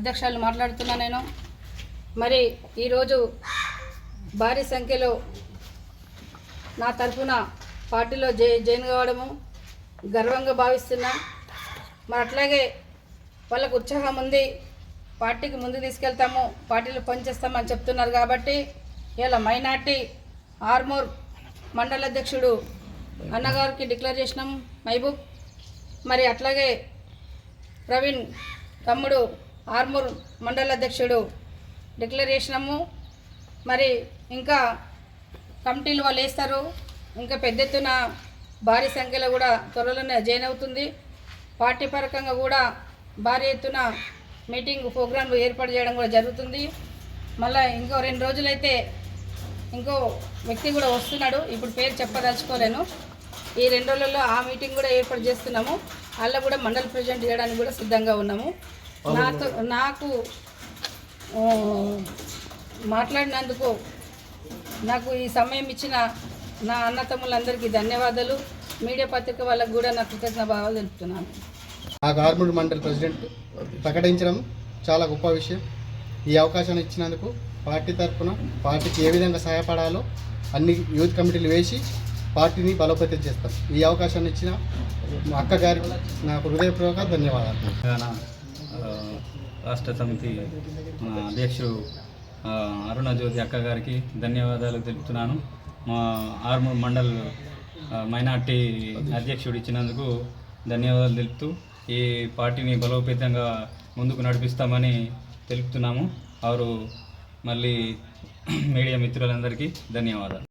అధ్యక్షులు మాట్లాడుతున్నా నేను. మరి ఈరోజు భారీ సంఖ్యలో నా తరఫున పార్టీలో జాయిన్ కావడము గర్వంగా భావిస్తున్నా. మరి అట్లాగే వాళ్ళకు ఉత్సాహం ఉంది, పార్టీకి ముందు తీసుకెళ్తాము, పార్టీలో పనిచేస్తామని చెప్తున్నారు. కాబట్టి ఇలా మైనార్టీ ఆర్మూర్ మండల అధ్యక్షుడు అన్నగారికి డిక్లేర్ చేసినాం మహబూబ్. మరి అట్లాగే ప్రవీణ్ తమ్ముడు ఆర్మూర్ మండల అధ్యక్షుడు డిక్లేర్ చేసినాము. మరి ఇంకా కమిటీలు వాళ్ళు వేస్తారు. ఇంకా పెద్ద ఎత్తున భారీ సంఖ్యలో కూడా త్వరలోనే జాయిన్ అవుతుంది. పార్టీ పరకంగా కూడా భారీ ఎత్తున మీటింగ్ ప్రోగ్రాంలు ఏర్పాటు చేయడం కూడా జరుగుతుంది. మళ్ళీ ఇంకో 2 రోజులైతే ఇంకో వ్యక్తి కూడా వస్తున్నాడు. ఇప్పుడు పేరు చెప్పదలుచుకోలేను. ఈ 2 రోజుల్లో ఆ మీటింగ్ కూడా ఏర్పాటు చేస్తున్నాము. అలా కూడా మండల ప్రెసిడెంట్ చేయడానికి కూడా సిద్ధంగా ఉన్నాము. నాకు మాట్లాడినందుకు నాకు ఈ సమయం ఇచ్చిన నా అన్నతమ్ములందరికీ ధన్యవాదాలు. మీడియా పత్రిక వాళ్ళకు కూడా నా కృతజ్ఞ భావాలు తెలుపుతున్నాను. నాకు ఆర్మూర్ మండల్ ప్రెసిడెంట్ ప్రకటించడం చాలా గొప్ప విషయం. ఈ అవకాశాన్ని ఇచ్చినందుకు పార్టీ తరఫున పార్టీకి ఏ విధంగా సహాయపడాలో అన్ని యూత్ కమిటీలు వేసి పార్టీని బలోపేతం చేస్తాం. ఈ అవకాశాన్ని ఇచ్చిన అక్క గారికి నాకు హృదయపూర్వక ధన్యవాదాలు. రాష్ట్ర సమితి అధ్యక్షుడు అరుణజ్యోతి అక్క గారికి ధన్యవాదాలు తెలుపుతున్నాను. మా ఆర్మూర్ మండల్ మైనార్టీ అధ్యక్షుడు ఇచ్చినందుకు ధన్యవాదాలు తెలుపుతూ ఈ పార్టీని బలోపేతంగా ముందుకు నడిపిస్తామని తెలుపుతున్నాము. వారు మళ్ళీ మీడియా మిత్రులందరికీ ధన్యవాదాలు.